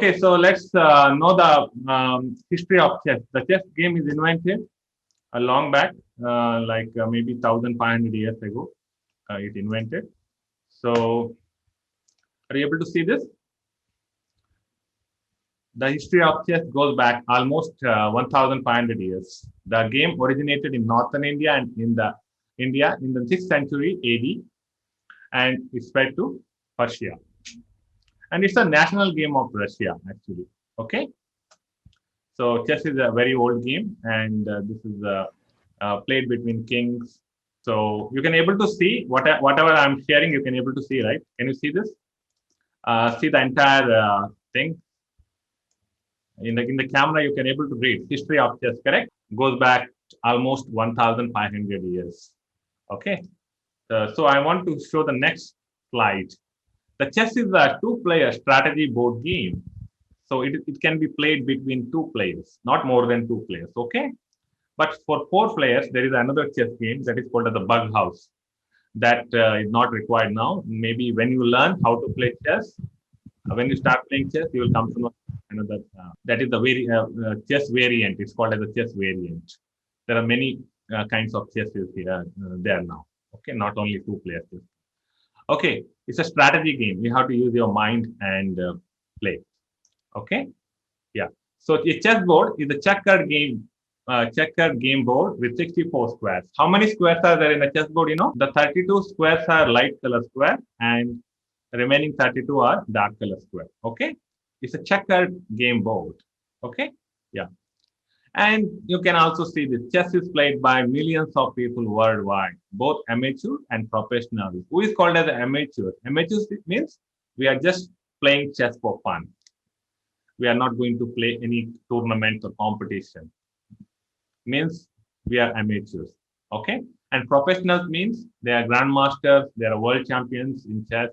Okay, so let's know the history of chess. The chess game is invented a long back, maybe 1,500 years ago. It invented. So, are you able to see this? The history of chess goes back almost 1,500 years. The game originated in northern India and in the 6th century AD, and it spread to Persia. And it's a national game of Russia, actually. Okay, so chess is a very old game, and this is played between kings. So you can able to see whatever I'm sharing. You can able to see, right? Can you see this? See the entire thing in the camera. You can able to read history of chess. Correct? Goes back almost 1,500 years. Okay. So I want to show the next slide. The chess is a two-player strategy board game. So it can be played between two players, not more than two players. Okay. But for four players, there is another chess game that is called as the bug house. That is not required now. Maybe when you learn how to play chess, when you start playing chess, you will come to know another. That is the chess variant. It's called as a chess variant. There are many kinds of chesses here there now. Okay, not only two players. Okay, it's a strategy game. You have to use your mind and play. Okay, yeah. So a chessboard is a checkered game board with 64 squares. How many squares are there in a chessboard? You know, the 32 squares are light color square and the remaining 32 are dark color square. Okay, it's a checkered game board. Okay, yeah. And you can also see the chess is played by millions of people worldwide, both amateur and professional. Who is called as an amateur? Amateur means we are just playing chess for fun. We are not going to play any tournament or competition. Means we are amateurs. Okay, and professionals means they are grandmasters, they are world champions in chess.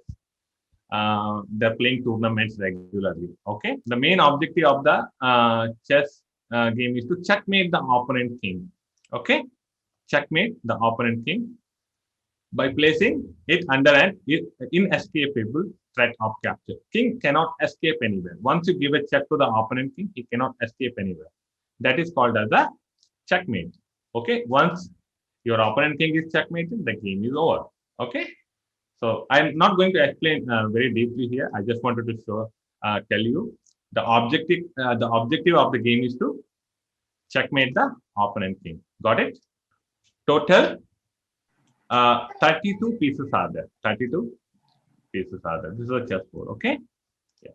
They're playing tournaments regularly. Okay, the main objective of the chess game is to checkmate the opponent king. Okay, checkmate the opponent king by placing it under an inescapable threat of capture. King cannot escape anywhere. Once you give a check to the opponent king, he cannot escape anywhere. That is called as the checkmate. Okay, once your opponent king is checkmated, the game is over. Okay, so I'm not going to explain very deeply here. I just wanted to tell you the objective. The objective of the game is to checkmate the opponent king. Got it? Total 32 pieces are there. 32 pieces are there. This is a chessboard. Okay. Yeah.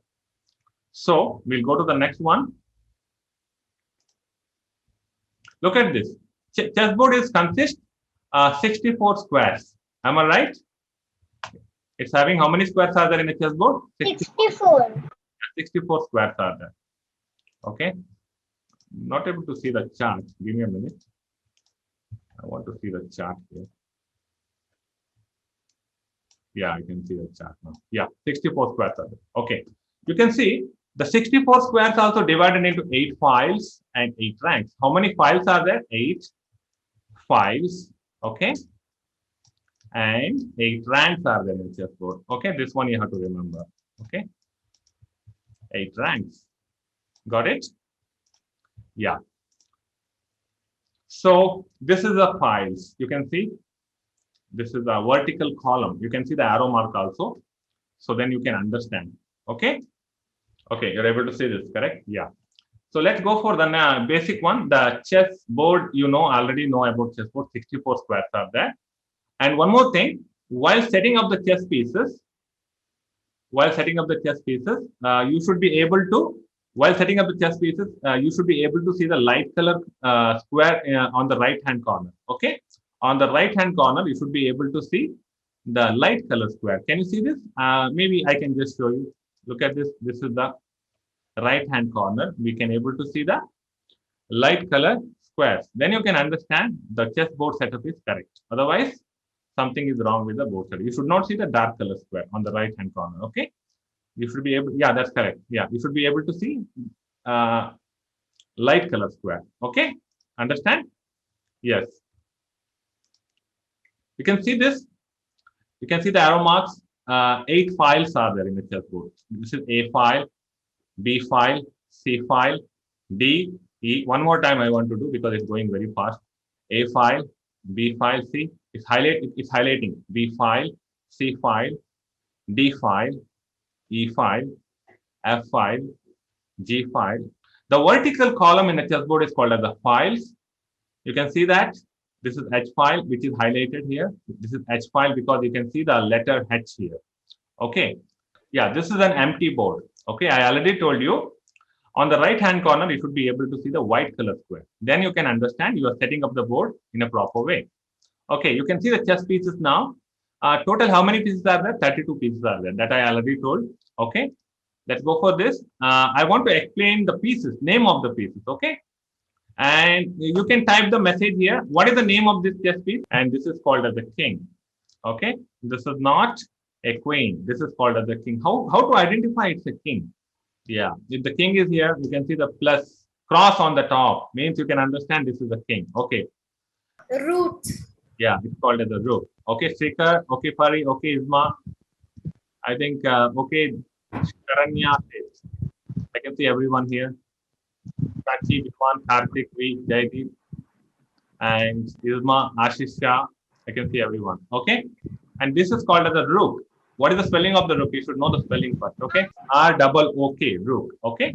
So we'll go to the next one. Look at this. Chessboard is consist 64 squares. Am I right? It's having how many squares are there in a chessboard? 64. 64 squares are there. Okay. Not able to see the chart. Give me a minute. I want to see the chart here. Yeah, I can see the chart now. Yeah, 64 squares are there. Okay. You can see the 64 squares also divided into 8 files and 8 ranks. How many files are there? 8 files. Okay. And 8 ranks are there in the chessboard. Okay, this one you have to remember. Okay. 8 ranks. Got it? Yeah. So this is the files. You can see this is a vertical column. You can see the arrow mark also. So then you can understand. Okay. Okay, you're able to see this, correct? Yeah. So let's go for the basic one. The chessboard, already know about chessboard. 64 squares are there. And one more thing, while setting up the chess pieces, you should be able to. While setting up the chess pieces, you should be able to see the light color square on the right hand corner. Okay, on the right hand corner, you should be able to see the light color square. Can you see this? Maybe I can just show you. Look at this. This is the right hand corner. We can able to see the light color squares. Then you can understand the chessboard setup is correct. Otherwise, something is wrong with the board setup. You should not see the dark color square on the right hand corner. Okay. You should be able, yeah, that's correct. Yeah, you should be able to see light color square. Okay, understand? Yes. You can see this. You can see the arrow marks. 8 files are there in the chessboard. This is a file. B file, C file, D, E. One more time I want to do because it's going very fast. A file, B file, C. It's highlighting. B file, C file, D file, E file, F file, G file. The vertical column in the chessboard is called as the files. You can see that this is H file, which is highlighted here. This is H file because you can see the letter H here. Okay. Yeah, this is an empty board. Okay, I already told you. On the right hand corner, you should be able to see the white color square. Then you can understand you are setting up the board in a proper way. Okay, you can see the chess pieces now. Total, how many pieces are there? 32 pieces are there. That I already told. Okay, let's go for this. I want to explain the pieces, name of the pieces. Okay, and you can type the message here. What is the name of this chess piece? And this is called as the king. Okay, this is not a queen. This is called as the king. How to identify it's a king? Yeah, if the king is here, you can see the plus cross on the top. Means you can understand this is a king. Okay. Root. Yeah, it's called as a rook. Okay, Srikar. Okay, Pari. Okay, Isma. I think, okay, Karanya. I can see everyone here. Sachi, Vivan, Karthik, V, Jaideep, and Isma, Ashisha. I can see everyone. Okay. And this is called as a rook. What is the spelling of the rook? You should know the spelling first. Okay. R-double-O-K, rook. Okay.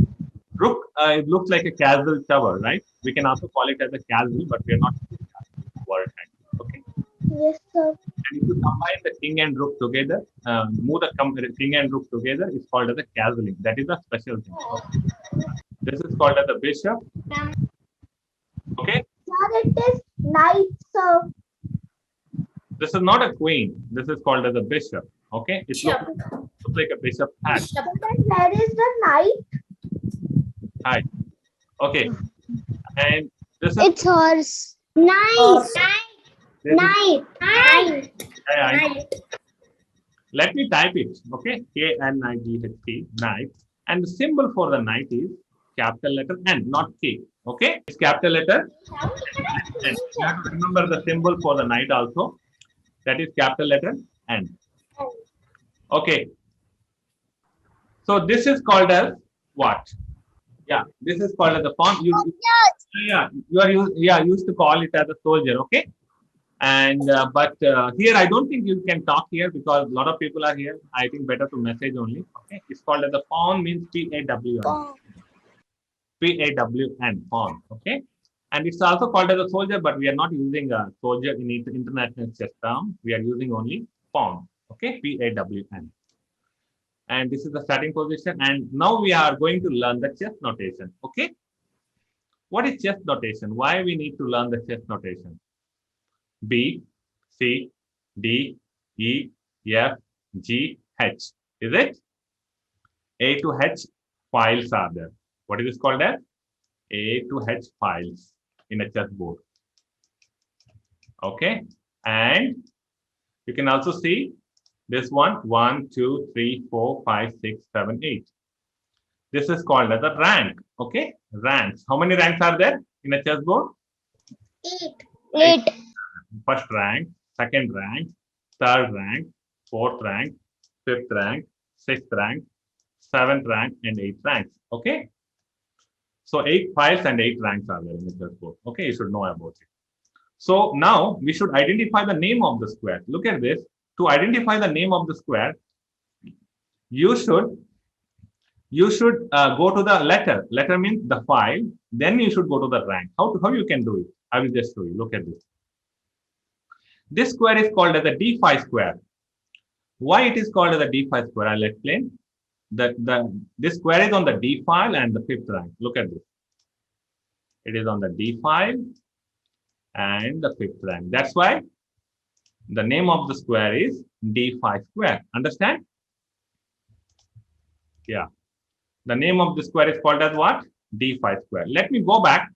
Rook, it looks like a casual tower, right? We can also call it as a casual, but we are not using that word. Okay. Yes, sir. And if you combine the king and rook together, move the king and rook together, it's called as a casualing. That is a special thing. Okay. This is called as a bishop. Okay. Sir, it is knight, sir. This is not a queen. This is called as a bishop. Okay. It looks like a bishop hat. Then where is the knight? Hi. Okay. And this is. It's horse. Knight. Knight. Let me type it. Okay. K-N-I-G-H-T. Knight. And the symbol for the knight is capital letter N, not K. Okay. It's capital letter N. You have to remember the symbol for the knight also. That is capital letter N. Okay. So this is called as what? Yeah, this is called as the pawn. You are used to call it as a soldier. Okay. And but here I don't think you can talk here because a lot of people are here. I think better to message only. Okay. It's called as the pawn, means P-A-W-N. P-A-W-N, pawn. Okay. And it's also called as a soldier, but we are not using a soldier in international chess term. We are using only pawn. Okay, P-A-W-N. And this is the starting position. And now we are going to learn the chess notation. Okay. What is chess notation? Why we need to learn the chess notation? B, C, D, E, F, G, H. Is it? A to H files are there. What is this called as? A to H files in a chessboard. Okay. And you can also see this one, 1, 2, 3, 4, 5, 6, 7, 8. This is called as a rank. Okay. Ranks. How many ranks are there in a chessboard? 8. First rank, second rank, third rank, fourth rank, fifth rank, sixth rank, seventh rank, and eighth ranks. Okay. So 8 files and 8 ranks are there in the chessboard. Okay, you should know about it. So now we should identify the name of the square. Look at this. To identify the name of the square, you should go to the letter. Letter means the file. Then you should go to the rank. How you can do it? I will just show you. Look at this. This square is called as a D5 square. Why it is called as a D5 square? I'll explain. This square is on the D file and the fifth rank. Look at this. It is on the D file and the fifth rank. That's why the name of the square is D5 square. Understand? Yeah. The name of the square is called as what? D5 square. Let me go back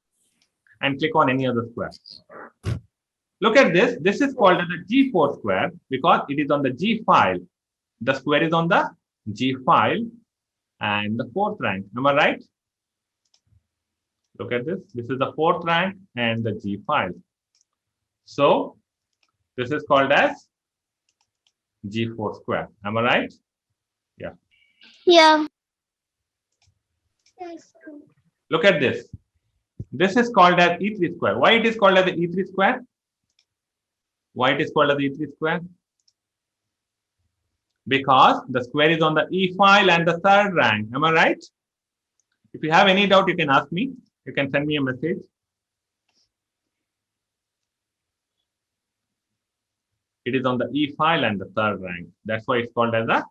and click on any other square. Look at this. This is called as a G4 square because it is on the G file. The square is on the G file and the fourth rank. Am I right? Look at this. This is the fourth rank and the G file. So this is called as G4 square. Am I right? Yeah. Yeah. Look at this. This is called as E3 square. Why it is called as the E3 square? Why it is called as the E3 square? Because the square is on the E file and the third rank. Am I right? If you have any doubt, you can ask me. You can send me a message. It is on the E file and the third rank. That's why it's called as a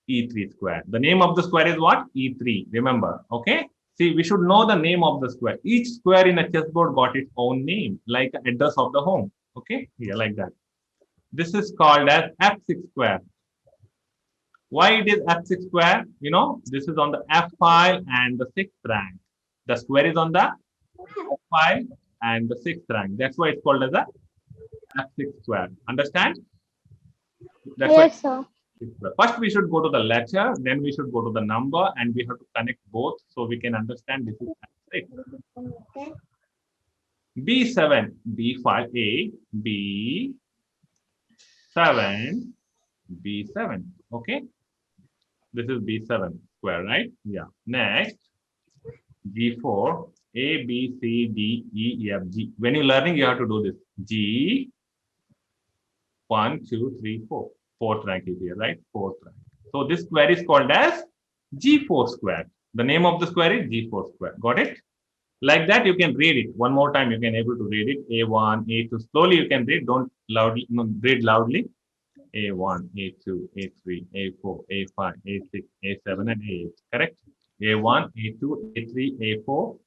E3 square. The name of the square is what? E3. Remember, okay? See, we should know the name of the square. Each square in a chessboard got its own name, like the address of the home. Okay? Yeah, like that. This is called as F6 square. Why it is F6 square? You know, this is on the F file and the sixth rank. The square is on the F file and the sixth rank. That's why it's called as a F6 square. Understand? That's Yes, sir. First, we should go to the letter, then we should go to the number, and we have to connect both so we can understand this is F6. B7, B5, A, B7, B7. Okay, this is B7 square, right? Yeah. Next, G4, A, B, C, D, E, F, G. When you're learning, you have to do this. G, 1, 2, 3, 4. Fourth rank is here, right? Fourth rank. So this square is called as G4 square. The name of the square is G4 square. Got it? Like that, you can read it. One more time, you can able to read it. A1, A2. Slowly you can read. Don't loudly, no, read loudly. A1, A2, A3, A4, A5, A6, A7, and A8. Correct? A1, A2, A3, A4,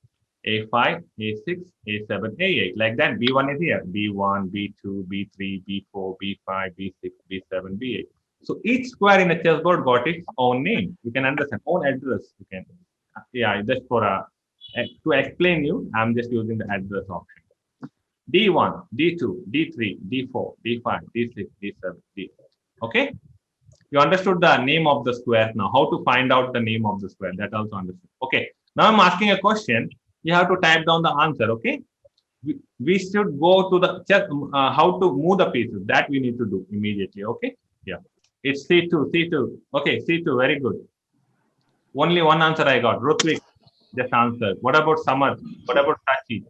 A5, A6, A7, A8. Like that, B1 is here. B1, B2, B3, B4, B5, B6, B7, B8. So each square in the chessboard got its own name. You can understand, own address. You can, yeah, just for to explain you, I'm just using the address option. D1, D2, D3, D4, D5, D6, D7, D8. Okay? You understood the name of the square now. How to find out the name of the square? That also understood. Okay. Now I'm asking a question. You have to type down the answer. Okay. We should go to the how to move the pieces. That we need to do immediately. Okay. Yeah. It's C2. C2. Okay. C2. Very good. Only one answer I got. Rutvik just answered. What about Samar? What about Sachi?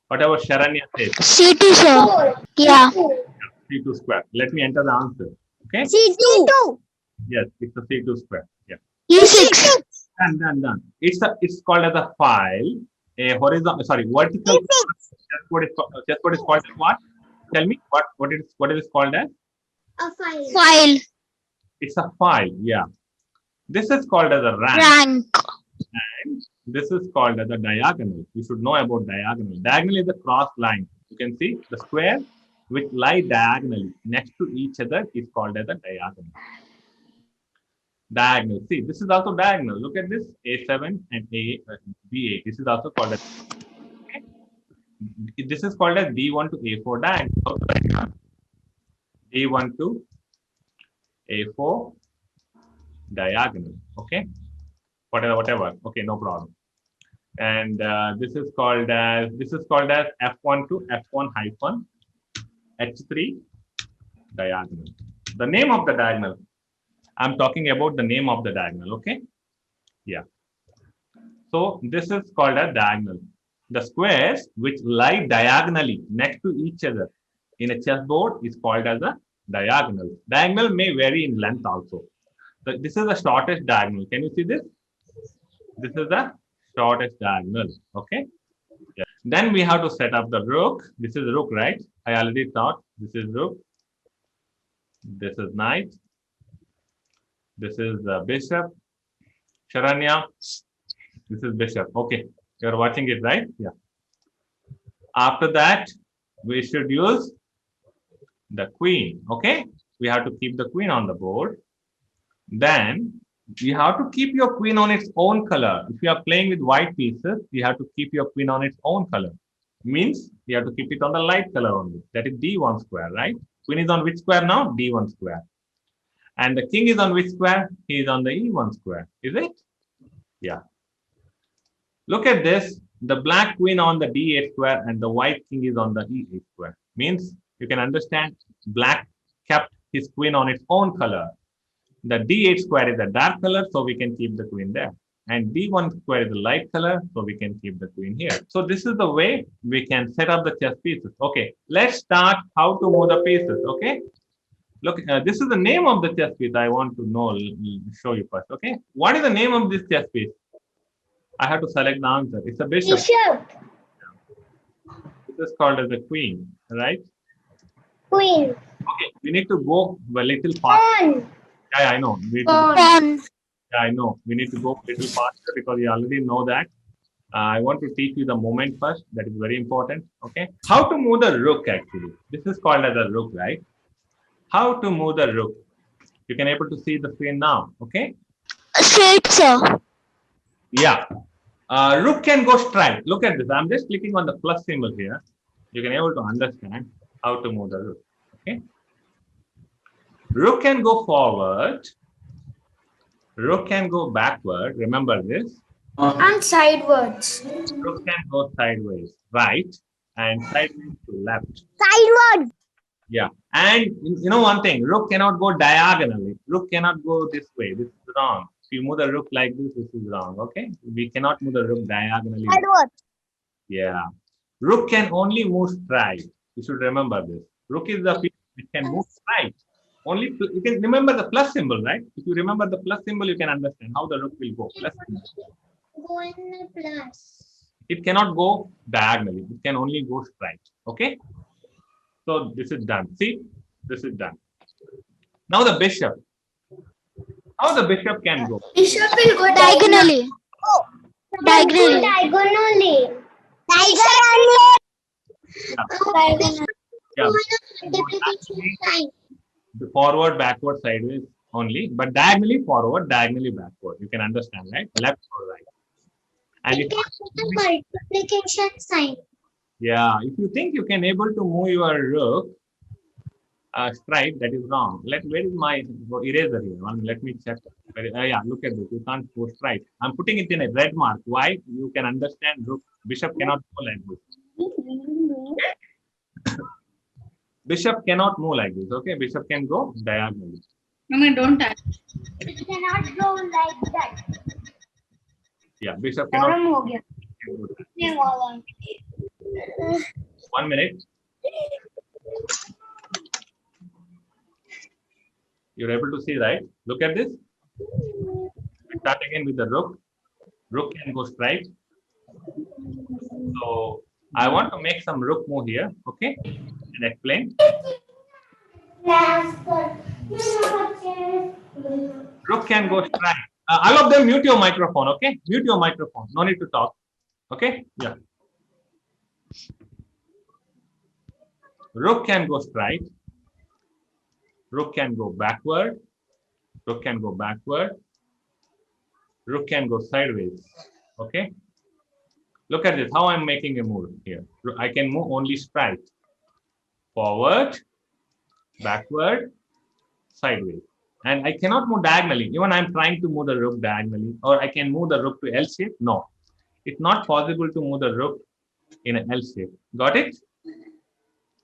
What about Sharanya says? C2, sir. Yeah. C2 square. Let me enter the answer. Okay. C2. Yes, it's a C2 square. Yeah. E6. Done. It's called as a file. A horizontal, sorry, vertical chessboard is called as what? Tell me what it is called as? A file. It's a file. Yeah. This is called as a rank. And this is called as a diagonal. You should know about diagonal. Diagonal is a cross line. You can see the square which lie diagonally next to each other is called as a diagonal. Diagonal. See, this is also diagonal. Look at this A7 and B8. This is also called as. Okay. This is called as D1 to A4 diagonal. D1 to A4 diagonal. Okay. Whatever. Okay, no problem. And this is called as F1 to F1 hyphen H3 diagonal. The name of the diagonal. I'm talking about the name of the diagonal, okay? Yeah. So this is called a diagonal. The squares which lie diagonally next to each other in a chessboard is called as a diagonal. Diagonal may vary in length also. So this is the shortest diagonal. Can you see this? This is the shortest diagonal, okay? Yeah. Then we have to set up the rook. This is rook, right? I already thought this is rook. This is knight. This is the bishop. Sharanya, this is bishop. Okay, you're watching it, right? Yeah. After that, we should use the queen. Okay, we have to keep the queen on the board. Then you have to keep your queen on its own color. If you are playing with white pieces, you have to keep your queen on its own color. Means you have to keep it on the light color only. That is D1 square, right? Queen is on which square now? D1 square. And the king is on which square? He is on the E1 square. Is it? Yeah. Look at this. The black queen on the D8 square and the white king is on the E8 square. Means you can understand black kept his queen on its own color. The D8 square is a dark color, so we can keep the queen there. And D1 square is the light color, so we can keep the queen here. So this is the way we can set up the chess pieces. Okay, let's start how to move the pieces. Okay, look, this is the name of the chess piece. I want to know, show you first. Okay, what is the name of this chess piece? I have to select the answer. It's a bishop. Bishop. This is called as a queen, right? Queen. Okay, we need to go a little faster. Pawn. Yeah, I know. Pawn. Yeah, I know. We need to go a little faster because you already know that. I want to teach you the movement first. That is very important. Okay. How to move the rook actually. This is called as a rook, right? How to move the rook. You can able to see the screen now. Okay. Straight, sir. Yeah. Rook can go straight. Look at this. I'm just clicking on the plus symbol here. You can able to understand how to move the rook. Okay. Rook can go forward. Rook can go backward. Remember this. And sidewards. Rook can go sideways, right, and sideways to left. Sideways. Yeah. And you know one thing, rook cannot go diagonally. Rook cannot go this way. This is wrong. If you move the rook like this is wrong. Okay. We cannot move the rook diagonally. Sideways. Yeah. Rook can only move straight. You should remember this. Rook is the piece which can move straight. Only you can remember the plus symbol, right? If you remember the plus symbol, you can understand how the rook will go. Plus symbol. Go in the plus. It cannot go diagonally. It can only go straight. Okay. So this is done. See, this is done. Now the bishop. How the bishop can go? Bishop will go diagonally. Oh, diagonally. Diagonally. Diagonally. Yeah. The forward, backward, sideways only, but diagonally forward, diagonally backward. You can understand, right? Left or right. And it can multiplication sign. Yeah, if you think you can able to move your rook straight, that is wrong. Where is my eraser here? Let me check. Yeah, look at this. You can't go straight. I'm putting it in a red mark. Why? You can understand rook. Bishop cannot go like this. Bishop cannot move like this. Okay, bishop can go diagonally. No, don't touch. It cannot go like that. Yeah, bishop cannot. Go that. 1 minute. You're able to see, right? Look at this. Start again with the rook. Rook can go straight. So I want to make some rook move here. Okay, and explain. Rook can go straight. All of them mute your microphone. Okay, mute your microphone. No need to talk. Okay, yeah. Rook can go straight. Rook can go backward. Rook can go backward. Rook can go sideways. Okay. Look at this. How I'm making a move here. I can move only straight. Forward, backward, sideways. And I cannot move diagonally. Even I'm trying to move the rook diagonally, or I can move the rook to L shape. No, it's not possible to move the rook in an L shape. Got it?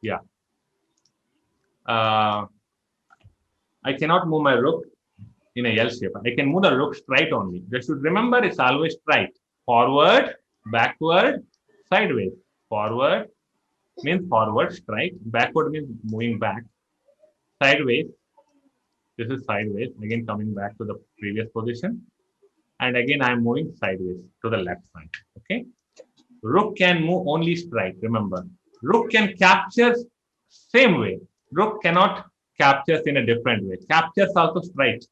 Yeah. I cannot move my rook in a L shape. I can move the rook straight only. You should remember it's always straight. Forward, backward, sideways. Forward means forward, straight. Backward means moving back. Sideways. This is sideways. Again, coming back to the previous position. And again, I'm moving sideways to the left side. Okay. Rook can move only straight. Remember, rook can capture same way. Rook cannot capture in a different way. Captures also straight.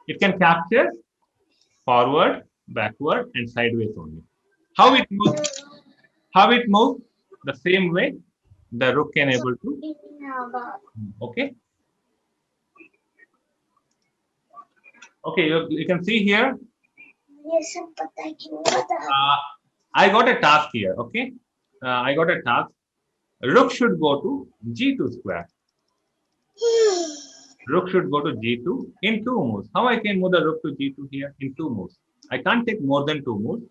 It can capture forward, backward, and sideways only. How it moves? How it moves? The same way the rook can able to. Okay. Okay, you can see here. I got a task here. Okay. I got a task. Rook should go to G2 square. Rook should go to G2 in 2 moves. How I can move the rook to G2 here in 2 moves? I can't take more than 2 moves.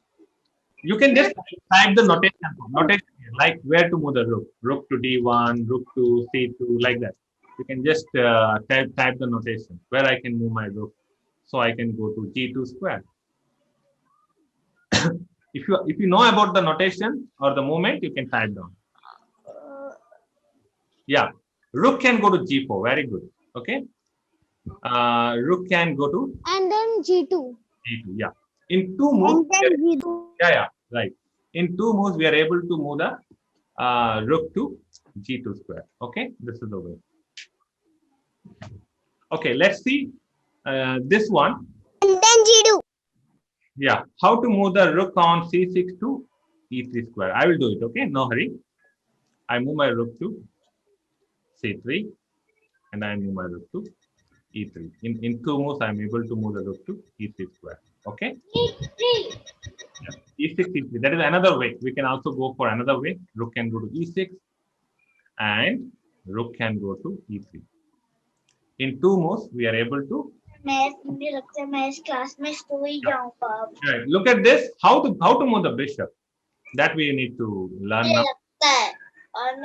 You can just type the notation here, like where to move the rook. Rook to D1, rook to C2, like that. You can just type the notation where I can move my rook. So I can go to G2 square. if you know about the notation or the movement, you can type down. Yeah, rook can go to g4. Very good. Okay. Rook can go to And then G2. g2. Yeah. In two moves. G2. Yeah, right. In two moves, we are able to move the rook to g2 square. Okay, this is the way. Okay, let's see this one. And then G2. Yeah, how to move the rook on c6 to e3 square. I will do it. Okay, no hurry. I move my rook to c3 and I move my rook to e3. In two moves, I'm able to move the rook to e3 square. Okay. E3. Yeah. E6, E3. That is another way. We can also go for another way. Rook can go to E6 and rook can go to E3. In two moves, we are able to. मुझे लगता है मैं इस class में सो ही जाऊंगा. Right. Look at this. How to move the bishop. That we need to learn now.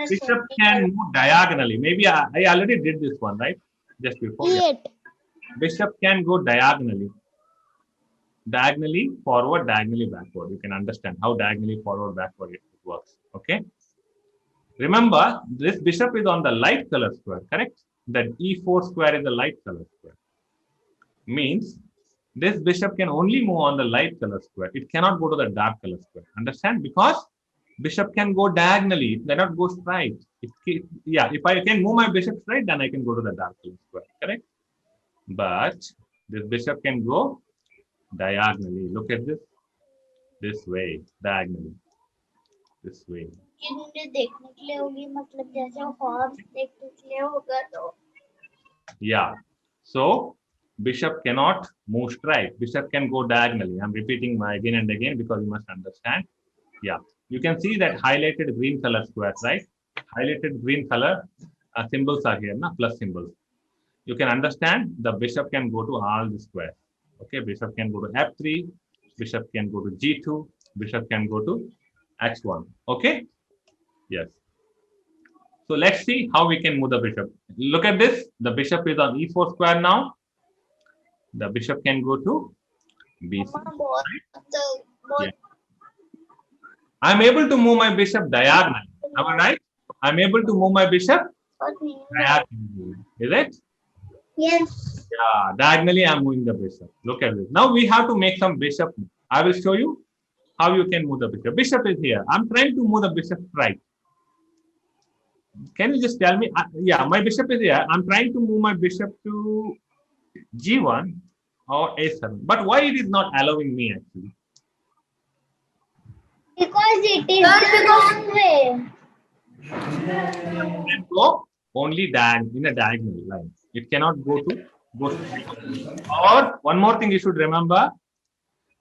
Bishop can move diagonally. Maybe I already did this one, right? Just before. Yeah. Bishop can go diagonally. Diagonally forward, diagonally backward. You can understand how diagonally forward, backward it works. Okay. Remember, this bishop is on the light color square, correct? That e4 square is the light color square. Means this bishop can only move on the light color square. It cannot go to the dark color square. Understand? Because bishop can go diagonally. It cannot go straight. Yeah, if I can move my bishop straight, then I can go to the dark color square. Correct? But this bishop can go diagonally. Look at this. This way, diagonally. This way. Yeah. So bishop cannot move straight. Bishop can go diagonally. I'm repeating my again and again because you must understand. Yeah. You can see that highlighted green color squares, right? Highlighted green color symbols are here, na? Plus symbols. You can understand the bishop can go to all the squares. Okay, bishop can go to f3, bishop can go to g2, bishop can go to x1. Okay, yes. So let's see how we can move the bishop. Look at this. The bishop is on e4 square now. The bishop can go to b6. Yeah. I'm able to move my bishop diagonally. Am I right? I'm able to move my bishop diagonally. Is it? Yes. Yeah, diagonally I'm moving the bishop. Look at this. Now we have to make some bishop. I will show you how you can move the bishop. Bishop is here. I'm trying to move the bishop right. Can you just tell me? Yeah, my bishop is here. I'm trying to move my bishop to g1 or a7. But why it is not allowing me actually? Because it is the wrong way. It can go only in a diagonal line. It cannot go straight. Or one more thing you should remember: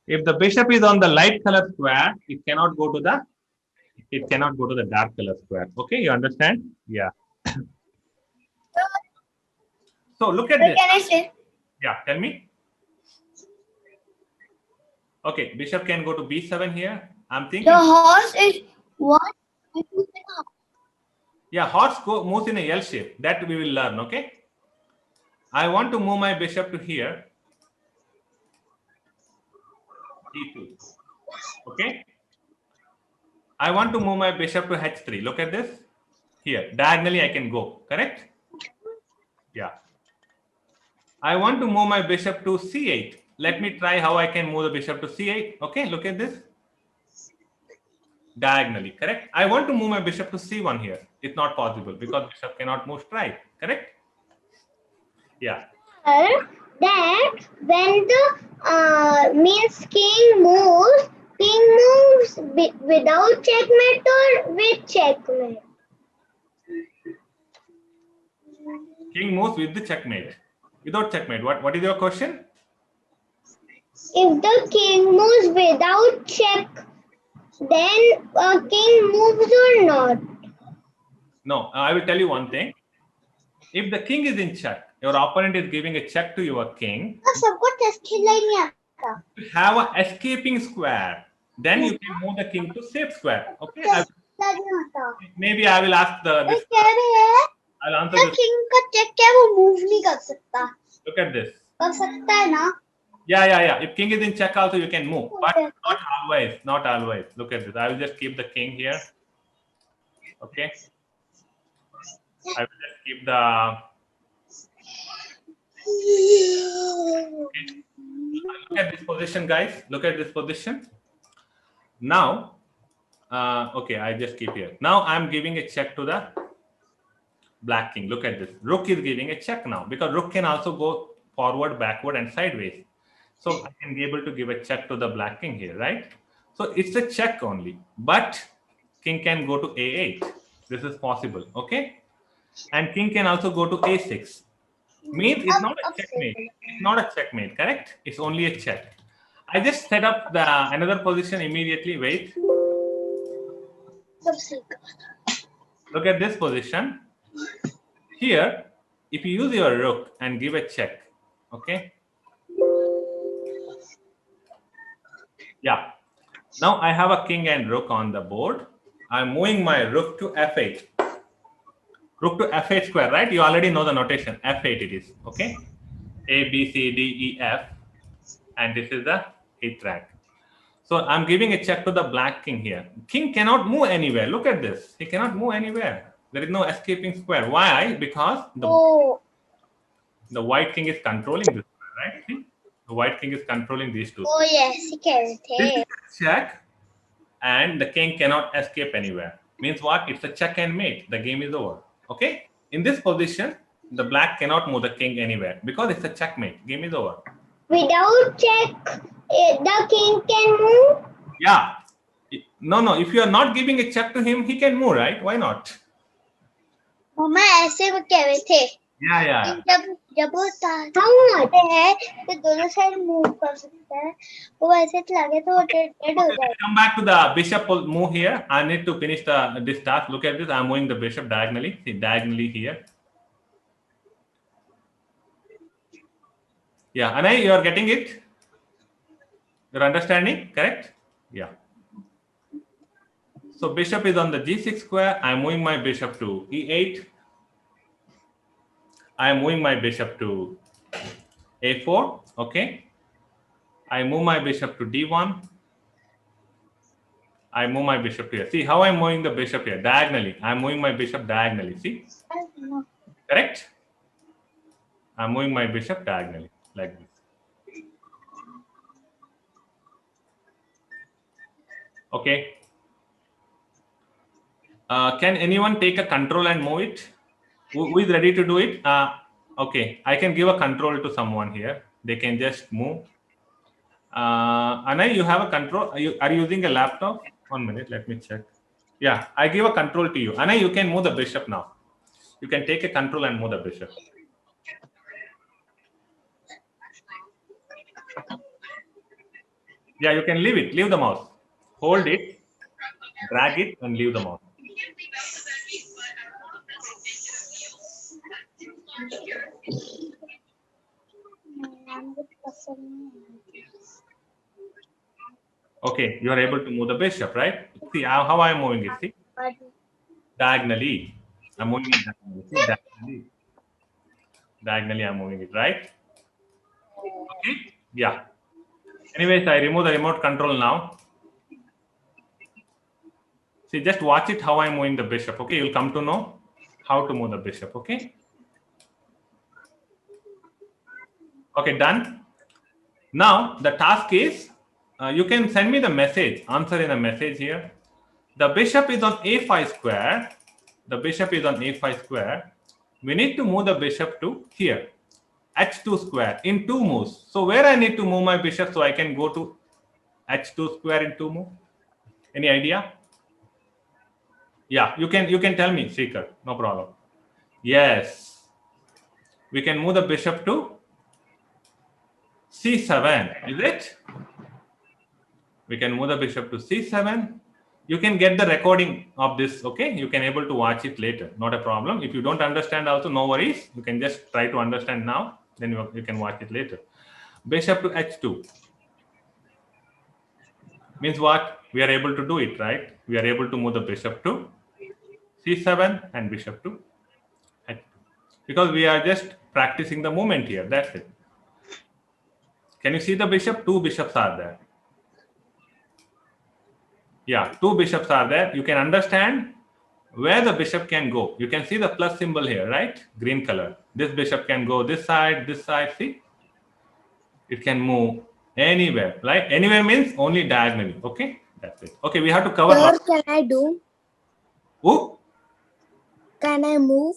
if the bishop is on the light color square, it cannot go to the dark color square. Okay, you understand? Yeah. So look at this. Can I say? Yeah, tell me. Okay, bishop can go to b7 here. I'm thinking. The horse is what? Yeah, horse moves in a L shape. That we will learn. Okay. I want to move my bishop to here. e2. Okay. I want to move my bishop to h3. Look at this. Here, diagonally I can go. Correct? Yeah. I want to move my bishop to c8. Let me try how I can move the bishop to c8. Okay, look at this. Diagonally, correct? I want to move my bishop to c1 here. It's not possible because bishop cannot move straight. Correct? Yeah. That when the means king moves without checkmate or with checkmate. King moves with the checkmate. Without checkmate. What is your question? If the king moves without check, then king moves or not? No, I will tell you one thing. If the king is in check, your opponent is giving a check to your king. You have an escaping square. Then you can move the king to safe square. Okay. Maybe I will ask I'll answer this. king का check क्या वो move नहीं कर सकता? Look at this. कर सकता है ना? Yeah. If king is in check also, you can move, but not always. Not always. Look at this. I will just keep the king here. Okay. I will just keep the. Okay. Look at this position, guys. Look at this position. Now, okay, I just keep here. Now I'm giving a check to the black king. Look at this. Rook is giving a check now because rook can also go forward, backward, and sideways. So I can be able to give a check to the black king here, right? So it's a check only, but king can go to a8. This is possible, okay? And king can also go to a6. Means it's not a checkmate. It's not a checkmate, correct? It's only a check. I just set up the another position immediately. Wait. Look at this position. Here, if you use your rook and give a check, okay? Yeah. Now I have a king and rook on the board. I'm moving my rook to f8. Rook to f8 square, right? You already know the notation. f8 it is, okay? A, B, C, D, E, F. And this is the 8th rank. So I'm giving a check to the black king here. King cannot move anywhere. Look at this. He cannot move anywhere. There is no escaping square. Why? Because the white king is controlling this square, right? See? The white king is controlling these two. Oh yes, he can. This is a check, and the king cannot escape anywhere. Means what? It's a check and mate. The game is over. Okay? In this position, the black cannot move the king anywhere because it's a checkmate. Game is over. Without check, the king can move. Yeah. No. If you are not giving a check to him, he can move, right? Why not? मम्मा ऐसे वो कह रहे थे Yeah. जब वो ताते हैं तो दोनों साइड मूव कर सकता है वो ऐसे लगे तो वो डेड हो जाएगा. Come back to the bishop move here. I need to finish this task. Look at this. I'm moving the bishop diagonally. See, diagonally here. Yeah, Anay, you are getting it? You're understanding? Correct? Yeah. So bishop is on the g6 square. I'm moving my bishop to e8. I'm moving my bishop to a4. Okay. I move my bishop to d1. I move my bishop here. See how I'm moving the bishop here? Diagonally. I'm moving my bishop diagonally. See? Correct? I'm moving my bishop diagonally like this. Okay. Can anyone take a control and move it? Who is ready to do it? Okay, I can give a control to someone here. They can just move. Anay, you have a control. Are you using a laptop? 1 minute, let me check. Yeah, I give a control to you. Anay, you can move the bishop now. You can take a control and move the bishop. Yeah, you can leave it. Leave the mouse. Hold it, drag it, and leave the mouse. Okay, you are able to move the bishop, right? See how I am moving it. See, diagonally. I'm moving it diagonally. See, diagonally. Diagonally, I'm moving it, right? Okay. Yeah. Anyways, I remove the remote control now. See, just watch it how I'm moving the bishop. Okay, you'll come to know how to move the bishop. Okay. Okay, done. Now the task is you can send me the message, answer in a message here. The bishop is on a5 square. The bishop is on a5 square. We need to move the bishop to here, h2 square in 2 moves. So where I need to move my bishop so I can go to h2 square in 2 moves? Any idea? Yeah, you can tell me, Seeker. No problem. Yes, we can move the bishop to c7. Is it? We can move the bishop to c7. You can get the recording of this, okay? You can able to watch it later, not a problem. If you don't understand also, no worries. You can just try to understand now, then you can watch it later. Bishop to h2. Means what? We are able to do it, right? We are able to move the bishop to c7 and bishop to h2. Because we are just practicing the movement here, that's it. Can you see the bishop? Two bishops are there. Yeah, two bishops are there. You can understand where the bishop can go. You can see the plus symbol here, right? Green color. This bishop can go this side, see? It can move anywhere, right? Anywhere means only diagonally, okay? That's it. Okay, we have to cover. Sir, can I do? Oh? Can I move?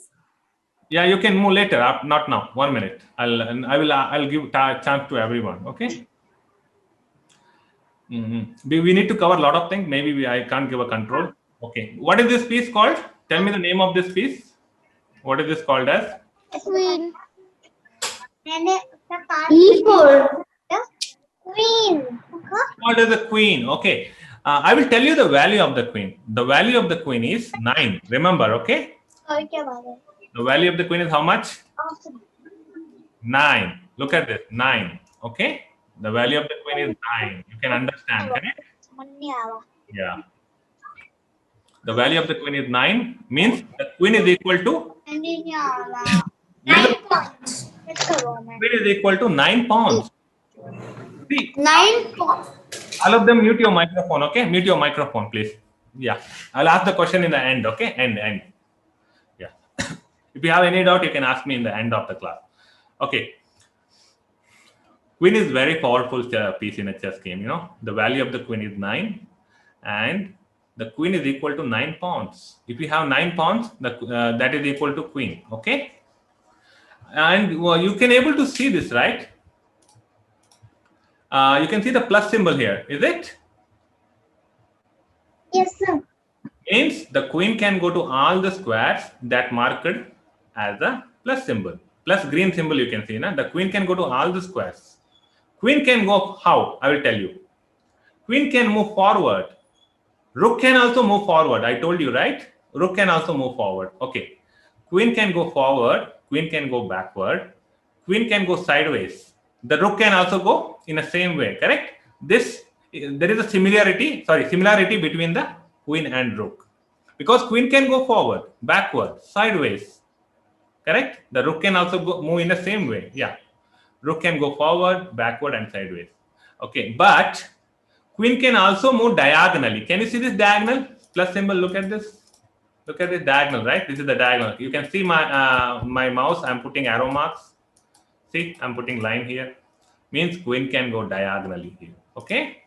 Yeah, you can move later, not now. 1 minute. I'll give chance to everyone, okay? We need to cover a lot of things. Maybe I can't give a control. Okay. What is this piece called? Tell me the name of this piece. What is this called as? Queen. E4. Queen. What is the queen? Okay. I will tell you the value of the queen. The value of the queen is 9. Remember, okay? The value of the queen is how much? 9. Look at this. 9. Okay. The value of the queen is 9. You can understand, correct? Yeah. The value of the queen is 9. Means the queen is equal to 9 points. Queen is equal to 9 pawns. See, 9 points. all of them mute your microphone, okay? Mute your microphone, please. Yeah. I'll ask the question in the end, okay? End. Yeah. If you have any doubt, you can ask me in the end of the class. Okay. Queen is very powerful piece in a chess game, you know. The value of the queen is 9 and the queen is equal to 9 pawns. If you have 9 pawns, that is equal to queen, okay? And you can able to see this, right? You can see the plus symbol here, is it? Yes, sir. Means the queen can go to all the squares that marked as a plus symbol. Plus green symbol you can see, na? The queen can go to all the squares. Queen can go how? I will tell you. Queen can move forward. Rook can also move forward. I told you, right? Rook can also move forward. Okay. Queen can go forward. Queen can go backward. Queen can go sideways. The rook can also go in the same way, correct? There is a similarity between the queen and rook. Because queen can go forward, backward, sideways, correct? The rook can also move in the same way. Yeah. Rook can go forward, backward, and sideways. Okay, but queen can also move diagonally. Can you see this diagonal? Plus symbol, look at this. Look at this diagonal, right? This is the diagonal. You can see my my mouse. I'm putting arrow marks. See, I'm putting line here. Means queen can go diagonally here. Okay?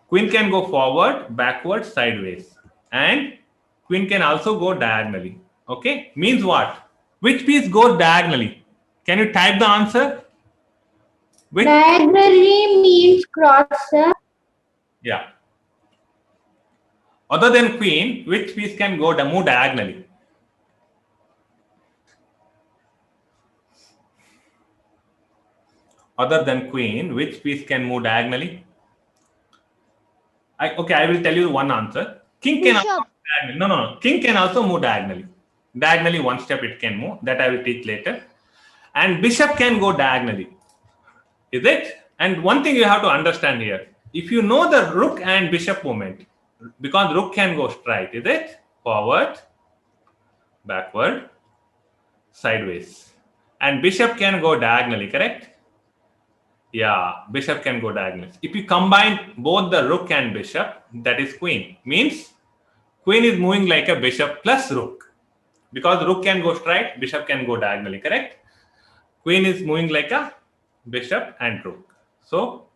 Queen can go forward, backward, sideways. And queen can also go diagonally. Okay? Means what? Which piece goes diagonally? Can you type the answer? Diagonally means cross, sir. Yeah. Other than queen, which piece can go move diagonally? Other than queen, which piece can move diagonally? I will tell you one answer. King can also move diagonally. No. King can also move diagonally. Diagonally, one step it can move. That I will teach later. And bishop can go diagonally. Is it? And one thing you have to understand here. If you know the rook and bishop movement, because rook can go straight, is it? Forward, backward, sideways. And bishop can go diagonally, correct? Yeah, bishop can go diagonally. If you combine both the rook and bishop, that is queen. Means queen is moving like a bishop plus rook. Because rook can go straight, bishop can go diagonally, correct? Queen is moving like a bishop and rook. So,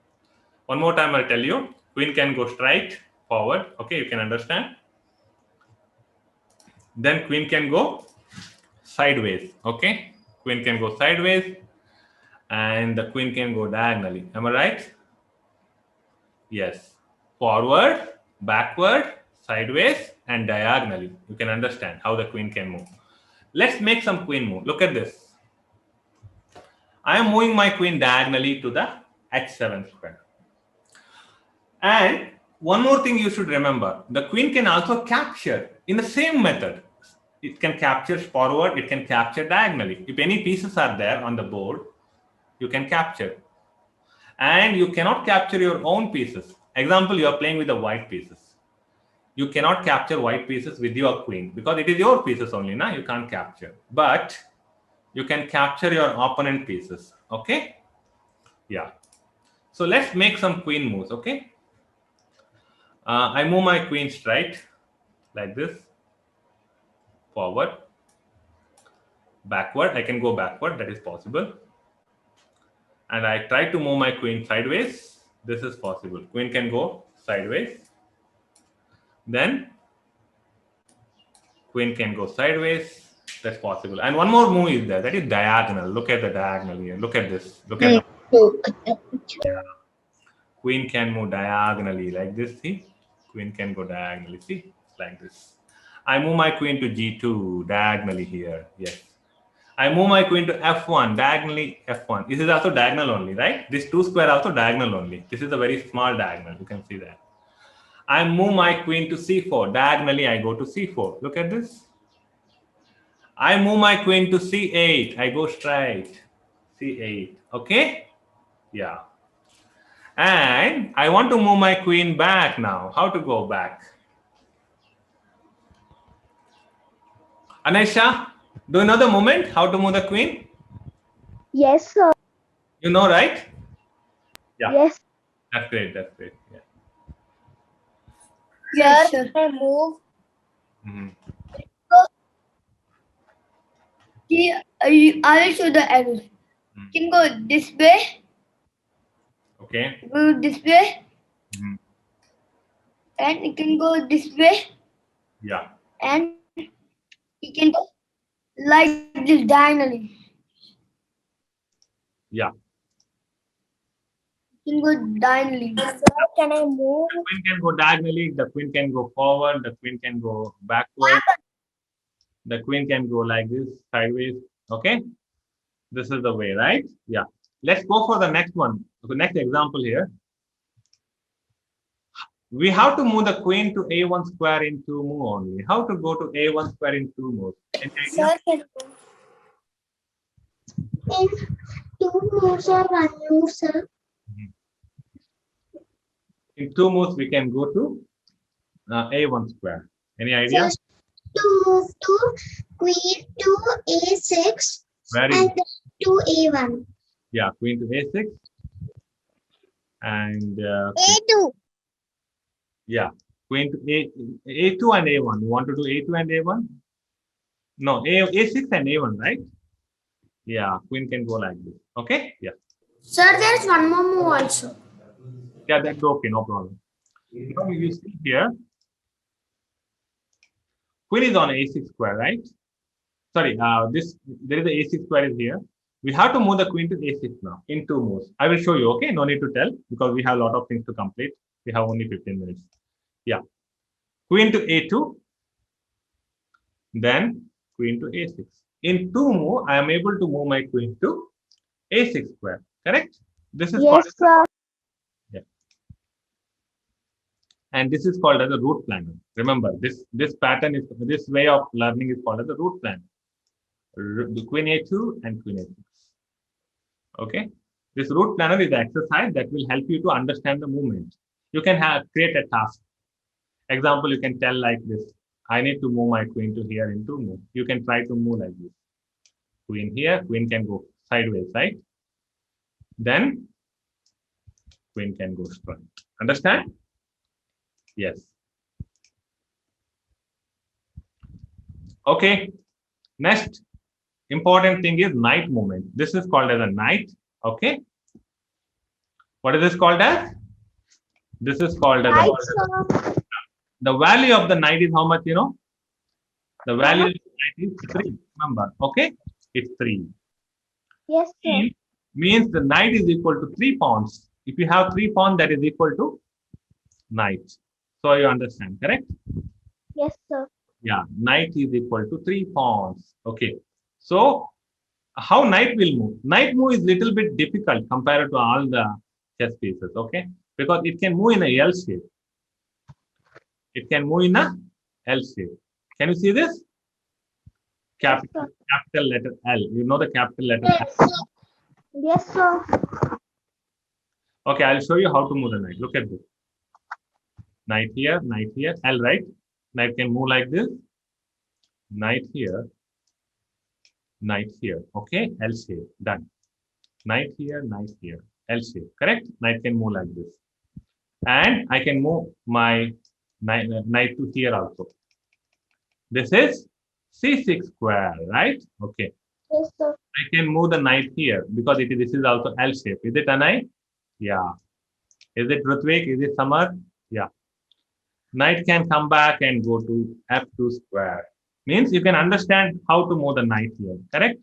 one more time I'll tell you. Queen can go straight, forward. Okay, you can understand. Then queen can go sideways. Okay, queen can go sideways. And the queen can go diagonally. Am I right? Yes. Forward, backward, sideways, and diagonally. You can understand how the queen can move. Let's make some queen move. Look at this. I am moving my queen diagonally to the h7 square. And one more thing you should remember. The queen can also capture in the same method. It can capture forward. It can capture diagonally. If any pieces are there on the board, you can capture. And you cannot capture your own pieces. Example, you are playing with the white pieces. You cannot capture white pieces with your queen because it is your pieces only, na? You can't capture. But you can capture your opponent pieces. Okay? Yeah. So let's make some queen moves, okay? I move my queen straight like this, forward, backward. I can go backward, that is possible. And I try to move my queen sideways. This is possible. Queen can go sideways. Then queen can go sideways. That's possible. And one more move is there. That is diagonal. Look at the diagonal here. Look at this. Look at the queen can move diagonally like this. See, queen can go diagonally. See, like this. I move my queen to g2 diagonally here. Yes. I move my queen to f1 diagonally. F1. This is also diagonal only, right? This 2 square also diagonal only. This is a very small diagonal. You can see that. I move my queen to c4 diagonally. I go to c4. Look at this. I move my queen to c8. I go straight. c8. Okay? Yeah. And I want to move my queen back now. How to go back? Anisha, do you know the movement? How to move the queen? Yes, sir. You know, right? Yeah. Yes. That's great. That's great. Yeah. Yes, sir. I move. Mm-hmm. I will show the arrows. You can go this way. Okay. Go this way. Mm-hmm. And you can go this way. Yeah. And you can go like this diagonally. Yeah. You can go diagonally. Sir, can I move? The queen can go diagonally. The queen can go forward. The queen can go backward. The queen can go like this, sideways. Okay. This is the way, right? Yeah. Let's go for the next one. The next example here. We have to move the queen to a1 square in 2 move only. How to go to a1 square in 2 moves? Sir, in 2 moves or 1 move, sir? In 2 moves, we can go to a1 square. Any idea? First, to move to queen to a6 Very and good. then to a1. Yeah, queen to a6 and a2. yeah, queen to a2 and a1. You want to do a2 and a1? No, a6 and a1, right? Yeah, queen can go like this. Okay? Yeah. Sir, there's one more move also. Yeah, that's okay, no problem. Now you see here, queen is on a6 square, right? Sorry, there is a a6 square is here. We have to move the queen to a6 now in 2 moves. I will show you, okay? No need to tell because we have a lot of things to complete. We have only 15 minutes. Yeah. Queen to a2, then queen to a6. In 2 moves, I am able to move my queen to a6 square, correct? This is called, sir. yeah. And this is called as a root planner. Remember, this pattern is, this way of learning is called as a root planner. The queen a2 and queen a6. Okay, this root planner is the exercise that will help you to understand the movement. You can create a task. Example, you can tell like this. I need to move my queen to here in 2 moves. You can try to move like this. Queen here, queen can go sideways, right? Then queen can go straight. Understand? Yes. Okay. Next important thing is knight movement. This is called as a knight. Okay. What is this called as? This is called as a, the value of the knight is how much, you know? The value of the knight is 3. Remember, okay? It's 3. Yes, sir. Means the knight is equal to 3 pawns. If you have 3 pawns, that is equal to knight. So you understand, correct? Yes, sir. Yeah, knight is equal to 3 pawns. Okay. So how knight will move? Knight move is little bit difficult compared to all the chess pieces, okay? Because it can move in a L shape. It can move in a L shape. Can you see this? Capital letter L. You know the capital letter L? Yes, sir. Okay, I'll show you how to move the knight. Look at this. Knight here, L, right? Knight can move like this. Knight here, okay? L shape, done. Knight here, L shape, correct? Knight can move like this. And I can move my knight to here also. This is C6 square, right? Okay. Yes, sir. I can move the knight here because this is also L shape. Is it Anai? Yeah. Is it Rutvik? Is it Samar? Yeah. Knight can come back and go to F2 square. Means you can understand how to move the knight here, correct?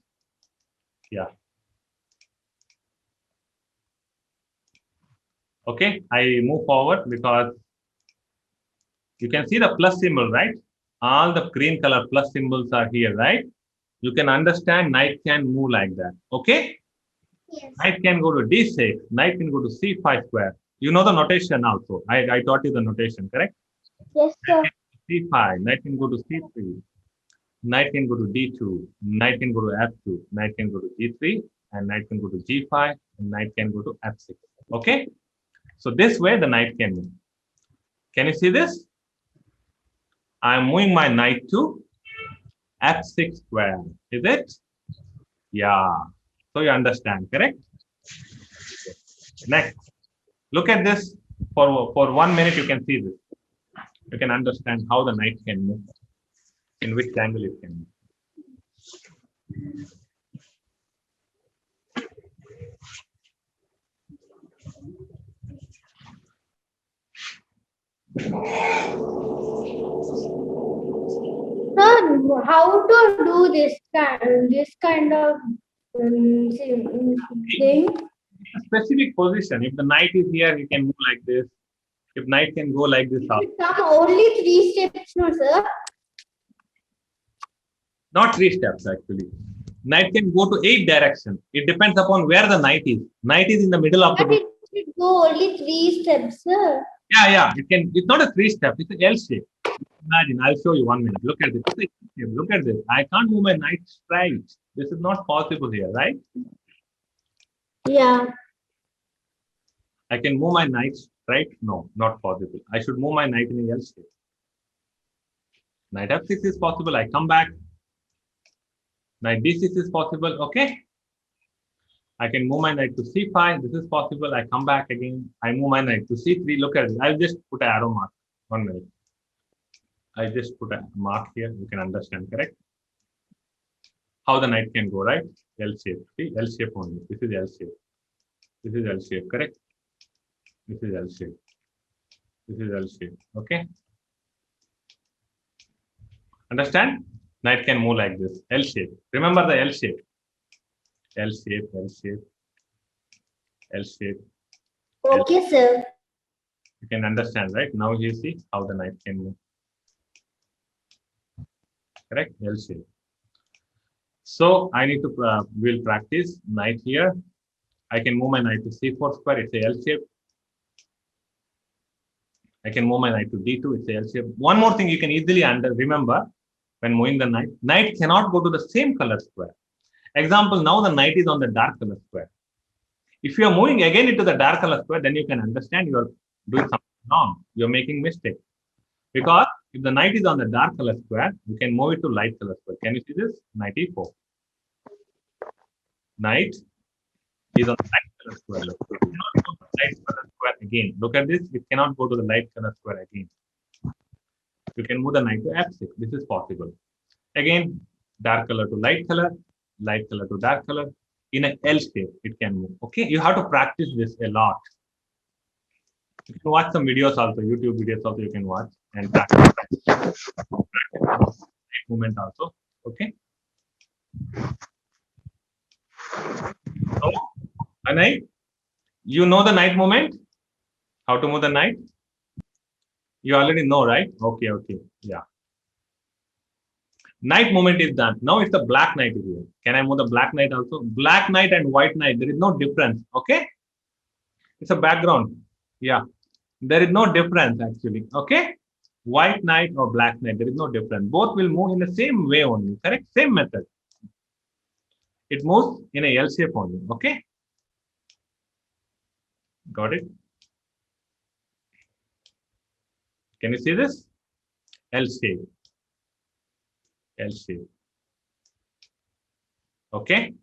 Yeah. Okay, I move forward because you can see the plus symbol, right? All the green color plus symbols are here, right? You can understand knight can move like that. Okay? Yes. Knight can go to D6, knight can go to C5 square. You know the notation also. I taught you the notation, correct? Yes, sir. C5, knight can go to C3, knight can go to D2, knight can go to F2, knight can go to G3, and knight can go to G5, and knight can go to F6. Okay? So this way the knight can move. Can you see this? I'm moving my knight to F6 square. Is it? Yeah. So you understand, correct? Next, look at this. For 1 minute, you can see this. You can understand how the knight can move, in which angle it can move. Sir, how to do this kind of thing? A specific position. If the knight is here, you can move like this. If knight can go like this, also. Some only 3 steps, no, sir. Not 3 steps actually. Knight can go to 8 directions. It depends upon where the knight is. Knight is in the middle of the. But it should go only 3 steps, sir. Yeah. It can. It's not a 3 step. It's an L shape. Imagine. I'll show you 1 minute. Look at this. Look at this. I can't move my knight straight. This is not possible here, right? Yeah. I can move my knight straight. No, not possible. I should move my knight in a L shape. Knight F6 is possible. I come back. Knight D6 is possible. Okay. I can move my knight to C5. This is possible. I come back again. I move my knight to C3. Look at this. I'll just put an arrow mark. 1 minute. I just put a mark here. You can understand, correct? How the knight can go, right? L shape. See, L shape only. This is L shape. This is L shape, correct? This is L shape. This is L shape. Okay. Understand? Knight can move like this. L shape. Remember the L shape. L shape, L shape, L shape. Okay, sir. You can understand, right? Now you see how the knight can move. Correct? L shape. So I need to, we'll practice knight here. I can move my knight to C4 square. It's a L shape. I can move my knight to D2. It's a L shape. One more thing you can easily remember when moving the knight. Knight cannot go to the same color square. Example, now the knight is on the dark color square. If you are moving again into the dark color square, then you can understand you are doing something wrong. You're making mistake. Because if the knight is on the dark color square, you can move it to light color square. Can you see this? Knight E4. Knight is on the light color square. Look. It cannot go to the light color square again. Look at this. It cannot go to the light color square again. You can move the knight to F6. This is possible. Again, dark color to light color to dark color. In an L shape, it can move. Okay, you have to practice this a lot. You can watch some videos also, YouTube videos also you can watch and practice movement also. Okay. So, Anai, you know the knight movement? How to move the knight? You already know, right? Okay. Yeah. Knight movement is done. Now it's the black knight is here. Can I move the black knight also? Black knight and white knight, there is no difference. Okay. It's a background. Yeah. There is no difference actually. Okay. White knight or black knight, there is no difference. Both will move in the same way only. Correct? Same method. It moves in a L shape only. Okay. Got it? Can you see this? L shape. L shape. Okay.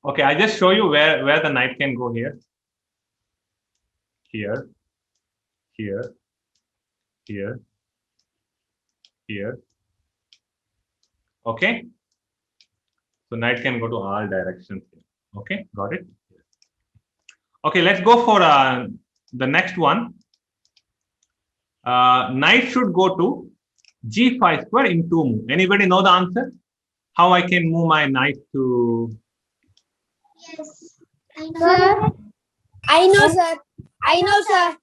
Okay, I just show you where the knight can go here. Here, here, here, here. Okay. So knight can go to all directions here. Okay, got it? Okay, let's go for the next one. Knight should go to g5 square in 2 move. Anybody know the answer? How I can move my knight to? Yes. Sir, I know, sir. I know, sir.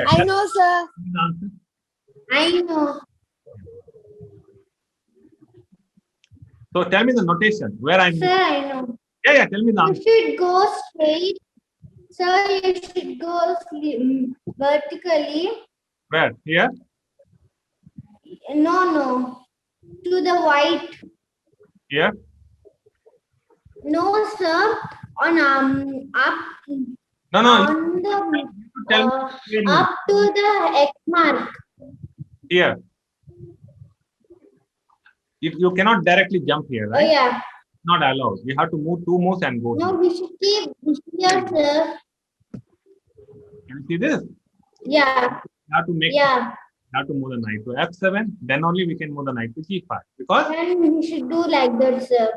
I know, sir. The answer? I know. So tell me the notation where I'm. Sir, I know. Yeah, tell me the You answer. should go straight. Sir, you should go vertically. Where? Here? No. To the white. Here? No, sir. On up. No. On the Tell me up to the X mark. here. If you cannot directly jump here, Oh right? yeah. Not allowed. You have to move 2 moves and go. No, Here. we should keep here, sir. Can you see this? Yeah. You have to make. Yeah. You have to move the knight to f7. Then only we can move the knight to g5 because And we should do like that, sir.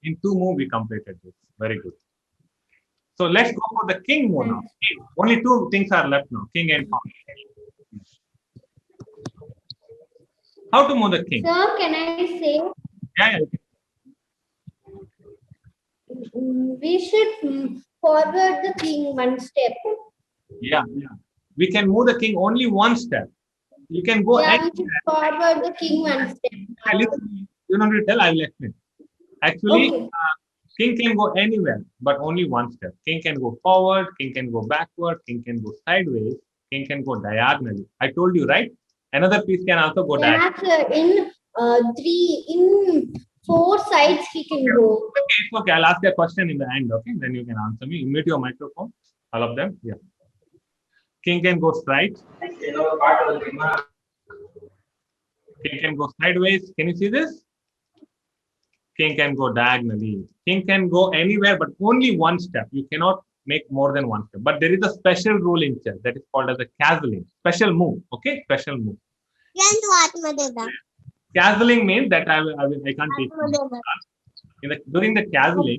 in 2 moves we completed this. Very good. So let's go for the king move now. Only 2 things are left now. King and pawn. How to move the king? Sir, can I say Yeah. we should forward the king one step? Yeah. We can move the king only one step. You can go. Yeah, we should forward the king one step. You don't need to tell. I will explain. Actually, Okay. king can go anywhere, but only one step. King can go forward. King can go backward. King can go sideways. King can go diagonally. I told you, right? Another piece can also go diagonally. Yeah, sir. In 4 sides he can go. Okay. I'll ask a question in the end. Okay, then you can answer me. Mute your microphone. All of them. Yeah. King can go straight. King can go sideways. Can you see this? King can go diagonally. King can go anywhere, but only one step. You cannot make more than one step. But there is a special rule in chess that is called as a castling. Special move. Okay, special move. Castling means that I can't take. During the castling,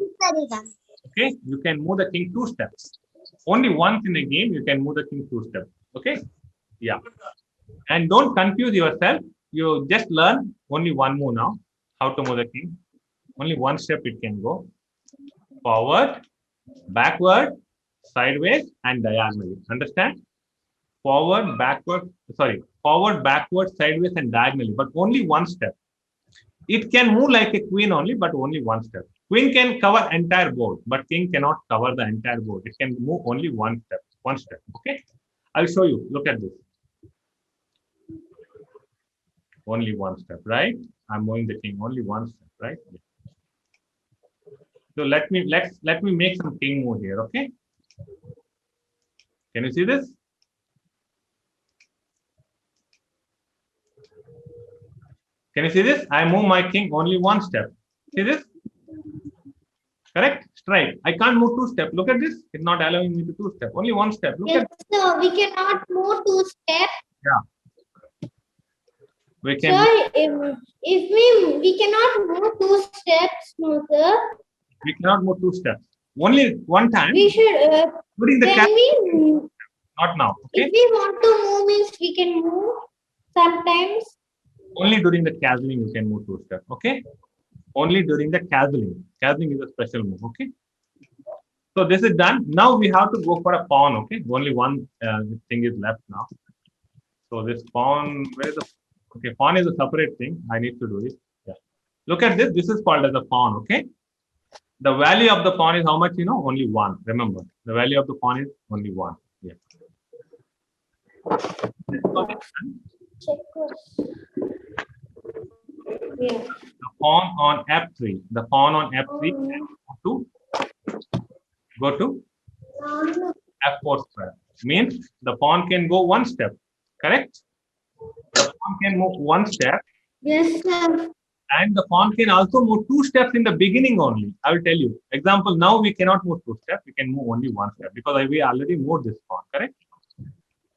okay, you can move the king 2 steps. Only once in a game you can move the king 2 steps. Okay, yeah. And don't confuse yourself. You just learn only one move now. How to move the king? Only one step it can go. Forward, backward, sideways, and diagonally. Understand? Forward, backward, sideways, and diagonally, but only one step. It can move like a queen only, but only one step. Queen can cover entire board, but king cannot cover the entire board. It can move only one step. Okay, I'll show you. Look at this. Only one step, right? I'm moving the king only one step, right? So let me make some king move here. Okay. Can you see this? Can you see this? I move my king only one step. See this? Correct? Straight. I can't move 2 steps. Look at this. It's not allowing me to 2 steps. Only one step. Look Yes, at. sir. We cannot move 2 steps. Yeah. We can. Sir, if we cannot move 2 steps, no, sir. We cannot move 2 steps. Only one time. We should. During the When we, not now. Okay. if we want to move, means we can move sometimes. Only during the castling you can move 2 steps. Okay. Only during the castling. Castling is a special move. Okay. So this is done. Now we have to go for a pawn. Okay. Only one thing is left now. So this pawn, where is the? Okay, pawn is a separate thing. I need to do it. Yeah. Look at this. This is called as a pawn. Okay. The value of the pawn is how much? Only 1. Remember, the value of the pawn is only 1. Yeah. Check. Yeah. The pawn on f3. The pawn on f3 go to f4 square. Means the pawn can go 1 step. Correct? The pawn can move 1 step. Yes, sir. And the pawn can also move 2 steps in the beginning only. I will tell you. Example, now we cannot move 2 steps. We can move only 1 step because we already moved this pawn, correct?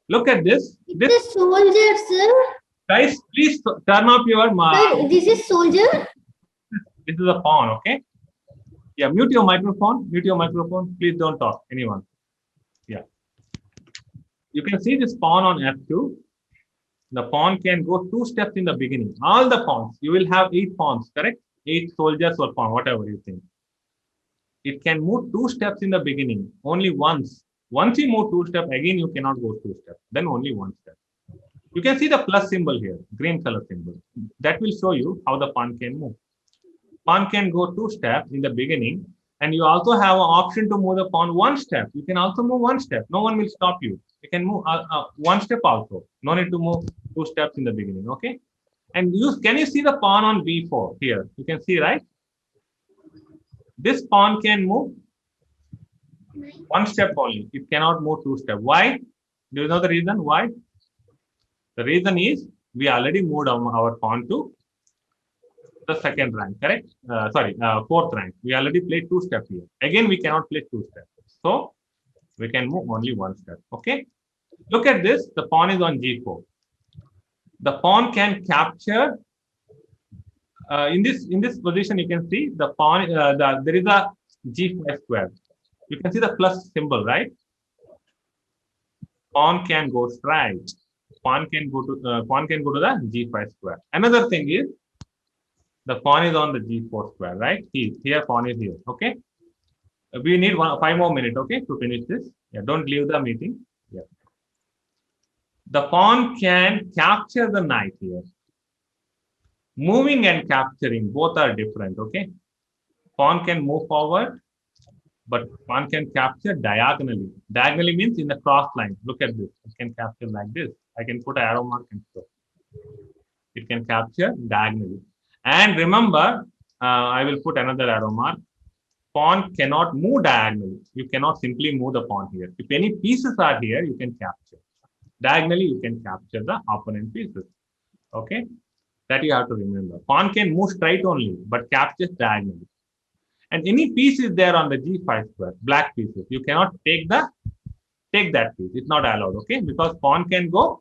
Look at this. This is soldier, sir. Guys, please turn off your... Sir, this is soldier. This is a pawn, okay? Yeah, mute your microphone. Mute your microphone. Please don't talk, anyone. Yeah. You can see this pawn on F2. The pawn can go 2 steps in the beginning. All the pawns. You will have 8 pawns, correct? 8 soldiers or pawn, whatever you think. It can move 2 steps in the beginning. Only once. Once you move 2 steps, again you cannot go 2 steps. Then only 1 step. You can see the plus symbol here, green color symbol. That will show you how the pawn can move. Pawn can go 2 steps in the beginning, and you also have an option to move the pawn 1 step. You can also move 1 step. No one will stop you. You can move 1 step also. No need to move 2 steps in the beginning. Okay. And can you see the pawn on B4 here? You can see, right? This pawn can move 1 step only. It cannot move 2 steps. Why? Do you know the reason why? The reason is we already moved our pawn to the 2nd rank, correct? 4th rank. We already played 2 steps here. Again, we cannot play 2 steps. So we can move only 1 step. Okay. Look at this. The pawn is on G4. The pawn can capture. In this position, you can see the pawn. There is a G5 square. You can see the plus symbol, right? Pawn can go straight. Pawn can go to the G5 square. Another thing is the pawn is on the G4 square, right? Here pawn is here. Okay. We need 5 more minutes, okay, to finish this. Yeah, don't leave the meeting. Yeah. The pawn can capture the knight here. Moving and capturing both are different, okay? Pawn can move forward, but pawn can capture diagonally. Diagonally means in the cross line. Look at this. It can capture like this. I can put an arrow mark and show. It can capture diagonally. And remember, I will put another arrow mark. Pawn cannot move diagonally. You cannot simply move the pawn here. If any pieces are here, you can capture. Diagonally, you can capture the opponent pieces. Okay? That you have to remember. Pawn can move straight only, but captures diagonally. And any piece is there on the G5 square, black pieces. You cannot take that piece. It's not allowed, okay? Because pawn can move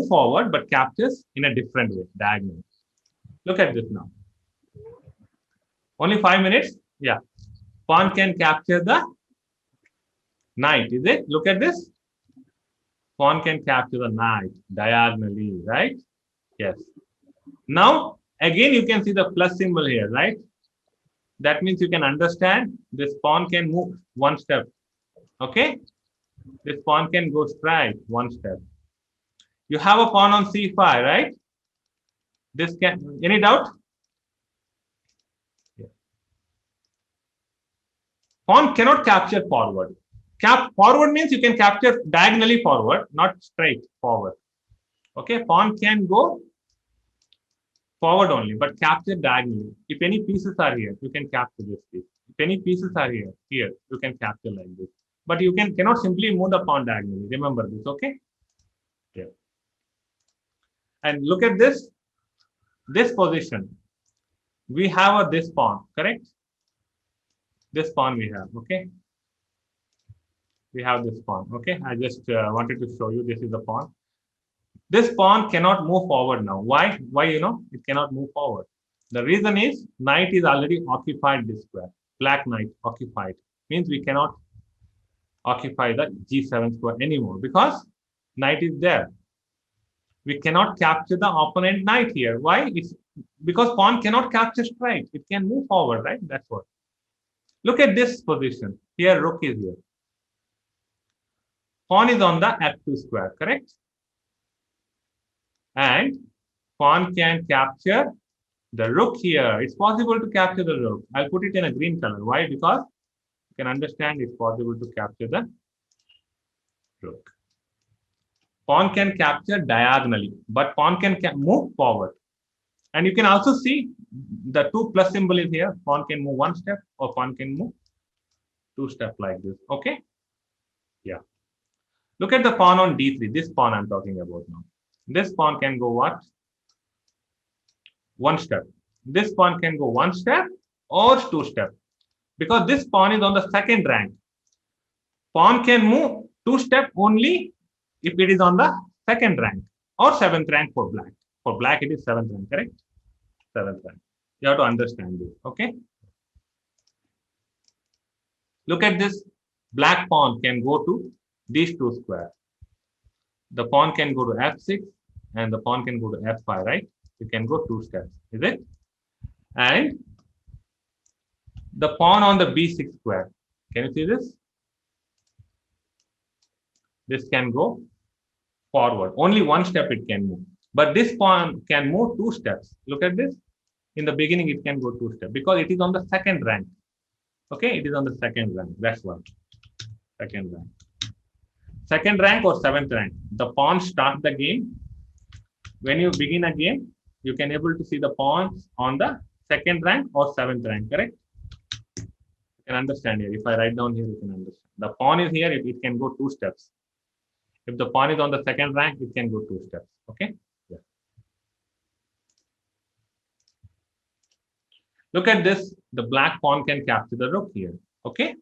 forward, but captures in a different way, diagonally. Look at this now. Only 5 minutes. Yeah. Pawn can capture the knight, is it? Look at this. Pawn can capture the knight diagonally, right? Yes. Now, again, you can see the plus symbol here, right? That means you can understand this pawn can move 1 step. Okay? This pawn can go straight 1 step. You have a pawn on C5, right? This can, any doubt? Yeah. Pawn cannot capture forward. Forward means you can capture diagonally forward, not straight forward. Okay, pawn can go forward only, but capture diagonally. If any pieces are here, you can capture this piece. If any pieces are here, you can capture like this. But you cannot simply move the pawn diagonally. Remember this, okay? Yeah. And look at this position. We have this pawn, correct? This pawn we have, okay? We have this pawn, okay? I just wanted to show you this is the pawn. This pawn cannot move forward now. Why? Why, it cannot move forward. The reason is knight is already occupied this square. Black knight occupied. Means we cannot occupy the G7 square anymore because knight is there. We cannot capture the opponent knight here. Why? It's because pawn cannot capture straight. It can move forward, right? That's what. Look at this position. Here, rook is here. Pawn is on the F2 square, correct? And pawn can capture the rook here. It's possible to capture the rook. I'll put it in a green color. Why? Because you can understand it's possible to capture the rook. Pawn can capture diagonally, but pawn can move forward. And you can also see the 2 plus symbol is here. Pawn can move 1 step or pawn can move 2 steps like this. Okay? Yeah. Look at the pawn on D3. This pawn I'm talking about now. This pawn can go what? one step. This pawn can go one step or two steps because this pawn is on the second rank. Pawn can move two steps only if it is on the second rank or seventh rank for black. For black, it is seventh rank, correct? Seventh rank. You have to understand this, okay? Look at this. Black pawn can go to these two squares. The pawn can go to f6 and the pawn can go to f5, right? You can go two steps, is it? And the pawn on the b6 square. Can you see this? This can go forward. Only one step it can move. But this pawn can move two steps. Look at this. In the beginning, it can go two steps because it is on the second rank. Okay, it is on the second rank. That's one. Second rank. Second rank or seventh rank. The pawn starts the game. When you begin a game, you can able to see the pawns on the second rank or seventh rank, correct? You can understand here. If I write down here, you can understand. The pawn is here, it can go two steps. If the pawn is on the second rank, it can go two steps. Okay. Yeah. Look at this. The black pawn can capture the rook here. Okay.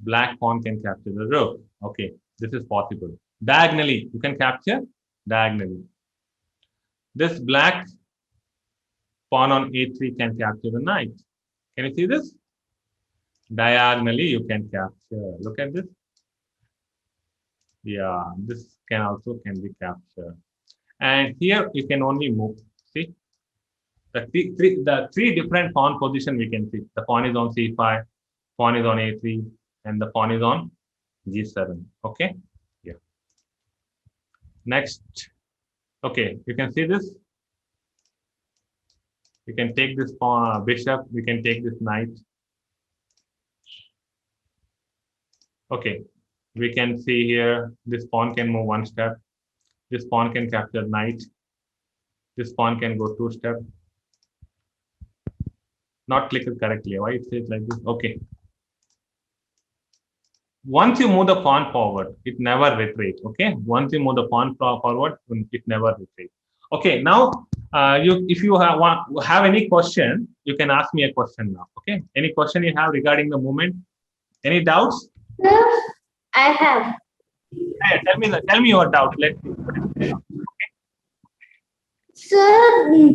Black pawn can capture the rook. Okay. This is possible. Diagonally, you can capture diagonally. This black pawn on a3 can capture the knight. Can you see this? Diagonally, you can capture. Look at this. Yeah, this can be captured. And here you can only move. See, the three different pawn position we can see. The pawn is on c5, pawn is on a3, and the pawn is on g7. Okay. Yeah. Next. Okay, you can see this. You can take this pawn, bishop. We can take this knight. Okay. We can see here, this pawn can move one step. This pawn can capture knight. This pawn can go two steps. Not clicked correctly. Why it says like this? Okay. Once you move the pawn forward, it never retreats. Okay. Once you move the pawn forward, it never retreats. Okay. Now, if you have any question, you can ask me a question now. Okay. Any question you have regarding the movement? Any doubts? Sir, I have. Hey, tell me your doubt. Let's see. Okay. Sir,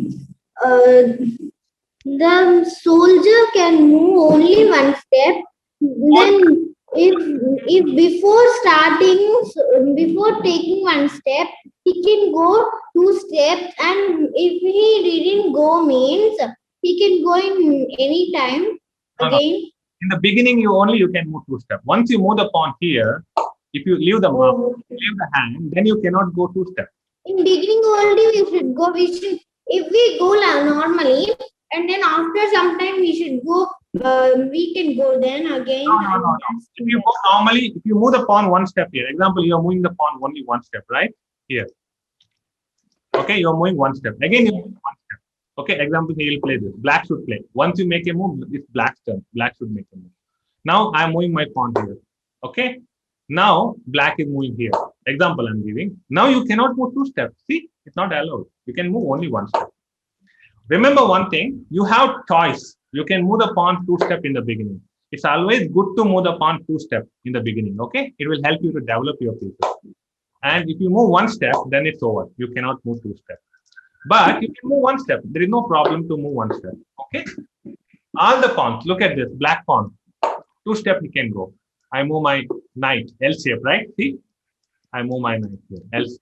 the soldier can move only one step. Then, if before taking one step, he can go two steps, and if he didn't go, means he can go in any time again. No. In the beginning, you can move two steps. Once you move the pawn here, if you leave the mark, leave the hand, then you cannot go two steps. In beginning only we should go. If we go normally, and then after some time we should go. We can go then again. No. If you go normally, if you move the pawn one step here, example, you are moving the pawn only one step, right? Here. Okay, you are moving one step. Again, you move one step. Okay, example, he will play this. Black should play. Once you make a move, it's black's turn. Black should make a move. Now I am moving my pawn here. Okay. Now black is moving here. Example I'm giving. Now you cannot move two steps. See, it's not allowed. You can move only one step. Remember one thing, you have choice. You can move the pawn two steps in the beginning. It's always good to move the pawn two steps in the beginning. Okay, it will help you to develop your pieces. And if you move one step, then it's over. You cannot move two steps. But you can move one step. There is no problem to move one step. Okay. All the pawns. Look at this. Black pawn. Two steps he can go. I move my knight. L shape, right? See? I move my knight here. L shape.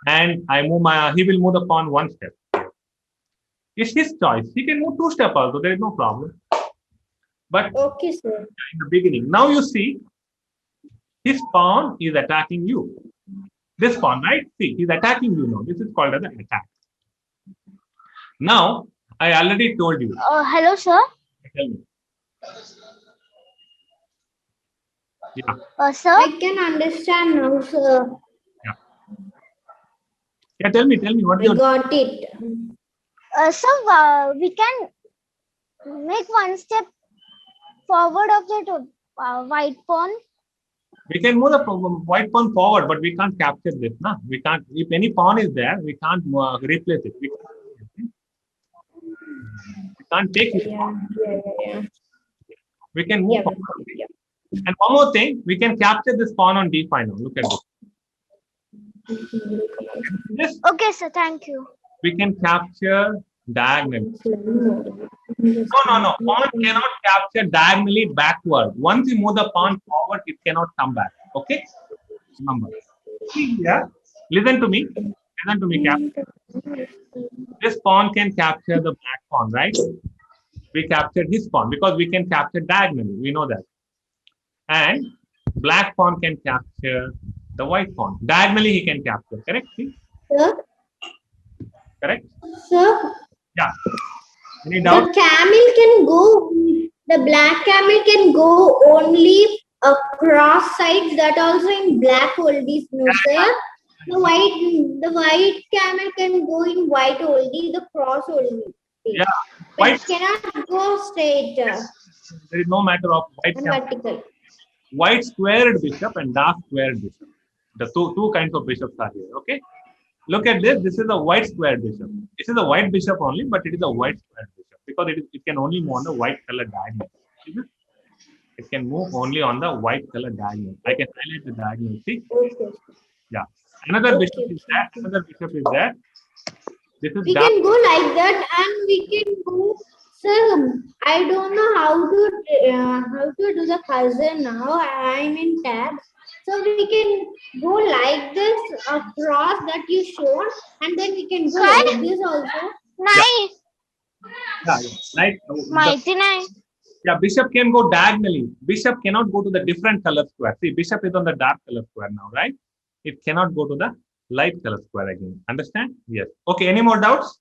And I move my. He will move the pawn one step. It's his choice. He can move two steps also. There is no problem. But okay, sir. In the beginning, now you see, his pawn is attacking you. This pawn, right? See, he's attacking you now. This is called as an attack. Now, I already told you. Hello, sir. Tell me. Yeah. Sir, I can understand now, sir. Yeah. Tell me. What I got it. So we can make one step forward of the white pawn. We can move the white pawn forward, but we can't capture this. Nah? We can't. If any pawn is there, we can't replace it. We can't take it. Yeah. We can move on. And one more thing, we can capture this pawn on d5 now. Look at this. Okay, sir. Thank you. We can capture diagonally. No. Pawn cannot capture diagonally backward. Once you move the pawn forward, it cannot come back. Okay? Remember. See here. Listen to me. Captain. This pawn can capture the black pawn, right? We captured his pawn because we can capture diagonally. We know that. And black pawn can capture the white pawn. Diagonally, he can capture. Correct? See? Sir, Correct? sir, Yeah. Any doubt? the black camel can go only across sides, that also in black oldies, no sir. The white camel can go in white only, the cross only. Yeah. But White, it cannot go straight there is no matter of white and camel. vertical. White squared bishop and dark squared bishop. The two kinds of bishops are here. Okay. Look at this. This is a white squared bishop. This is a white bishop only, but it is a white squared bishop because it can only move on the white color diagonal. It can move only on the white color diagonal. I can highlight the diagonal. See? Okay. Yeah. Another bishop is there. Another bishop is there. This is We dark. can go like that, and we can go. Sir, I don't know how to do the puzzle now. I'm in tab. So we can go like this across that you showed, and then we can go like this also. Nice. Yeah. Like Mighty nice. yeah, bishop can go diagonally. Bishop cannot go to the different color square. See, bishop is on the dark color square now, right? It cannot go to the light color square again. Understand? Yes. Okay. Any more doubts?